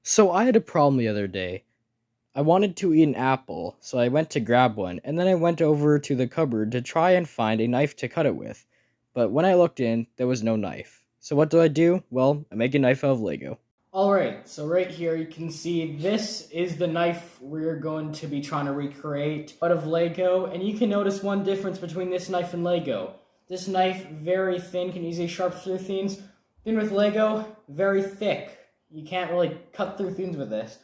So I had a problem the other day. I wanted to eat an apple, so I went to grab one, and then I went over to the cupboard to try and find a knife to cut it with. But when I looked in, there was no knife. So what do? Well, I make a knife out of Lego. Alright, so right here you can see this is the knife we're going to be trying to recreate out of Lego, and you can notice one difference between this knife and Lego. This knife, very thin, can easily sharp through things. Thin with Lego, very thick. You can't really cut through things with this.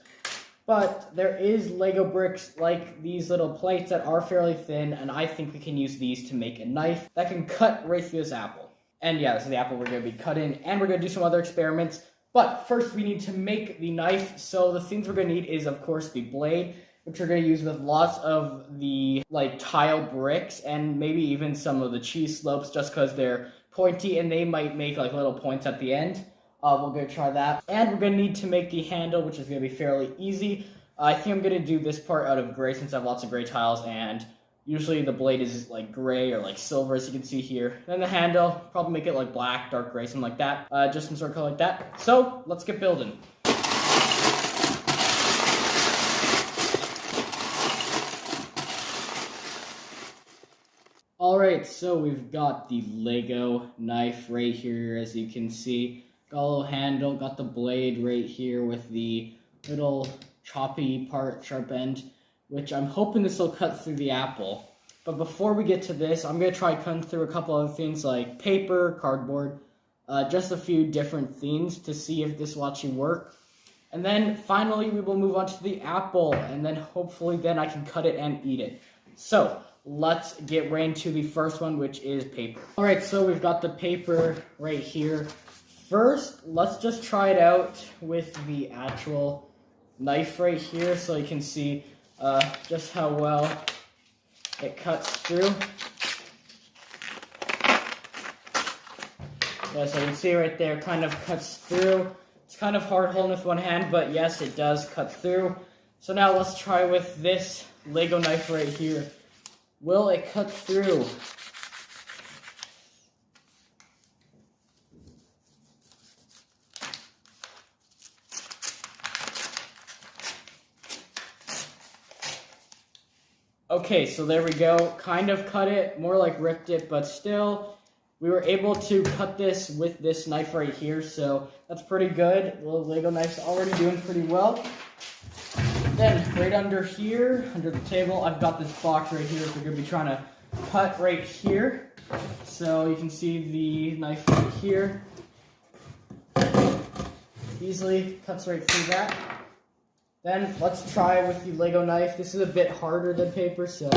But there is Lego bricks like these little plates that are fairly thin, and I think we can use these to make a knife that can cut right through this apple. And yeah, this is the apple we're going to be cutting, and we're going to do some other experiments. But first we need to make the knife, so the things we're going to need is, of course, the blade, which we're going to use with lots of the tile bricks, and maybe even some of the cheese slopes, just because they're pointy, and they might make little points at the end. We're going to try that. And we're going to need to make the handle, which is going to be fairly easy. I think I'm going to do this part out of gray since I have lots of gray tiles, and usually the blade is gray or silver, as you can see here. Then the handle, probably make it black, dark gray, something like that. Just some sort of color like that. So, let's get building. Alright, so we've got the Lego knife right here, as you can see. Got a little handle, got the blade right here with the little choppy part, sharp end, which I'm hoping this will cut through the apple. But before we get to this, I'm going to try cutting through a couple other things like paper, cardboard, just a few different things to see if this will actually work. And then finally we will move on to the apple, and then hopefully then I can cut it and eat it. So, let's get right into the first one, which is paper. Alright, so we've got the paper right here. First, let's just try it out with the actual knife right here so you can see just how well it cuts through. Yes, I can see right there, kind of cuts through. It's kind of hard holding with one hand, but yes, it does cut through. So now let's try with this Lego knife right here. Will it cut through? Okay, so there we go. Kind of cut it, more like ripped it, but still, we were able to cut this with this knife right here, so that's pretty good. The little Lego knife's already doing pretty well. Then, right under here, under the table, I've got this box right here, so we're going to be trying to cut right here. So you can see the knife right here. Easily cuts right through that. Then, let's try with the Lego knife. This is a bit harder than paper, so...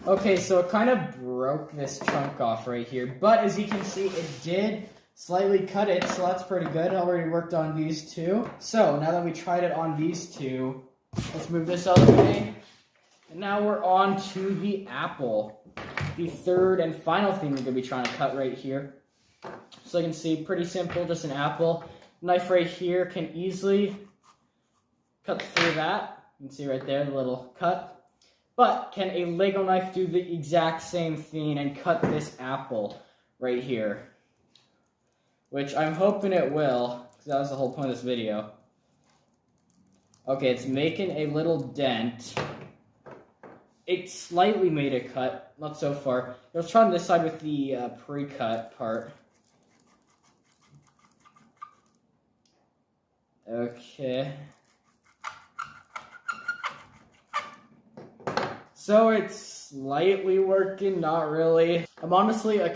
Okay, so it kind of broke this chunk off right here, but as you can see, it did slightly cut it, so that's pretty good. I already worked on these two. So, now that we tried it on these two, let's move this out of the way. And now we're on to the apple, the third and final thing we're going to be trying to cut right here. So you can see, pretty simple, just an apple. Knife right here can easily cut through that. You can see right there, the little cut. But can a Lego knife do the exact same thing and cut this apple right here? Which I'm hoping it will, because that was the whole point of this video. Okay, it's making a little dent. It slightly made a cut, not so far. Let's try on this side with the pre-cut part. Okay. So it's slightly working, not really. I'm honestly a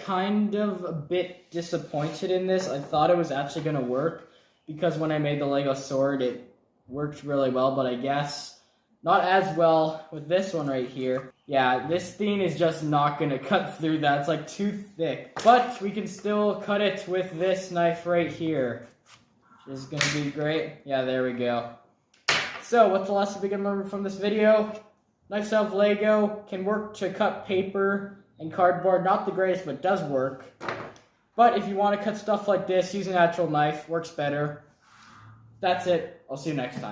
bit disappointed in this. I thought it was actually going to work, because when I made the Lego sword, it worked really well, but I guess not as well with this one right here. Yeah, this thing is just not going to cut through that. It's too thick. But we can still cut it with this knife right here, which is going to be great. Yeah, there we go. So, what's the lesson we can learn from this video? Knives out of Lego can work to cut paper and cardboard. Not the greatest, but does work. But if you want to cut stuff like this, use an actual knife. Works better. That's it. I'll see you next time.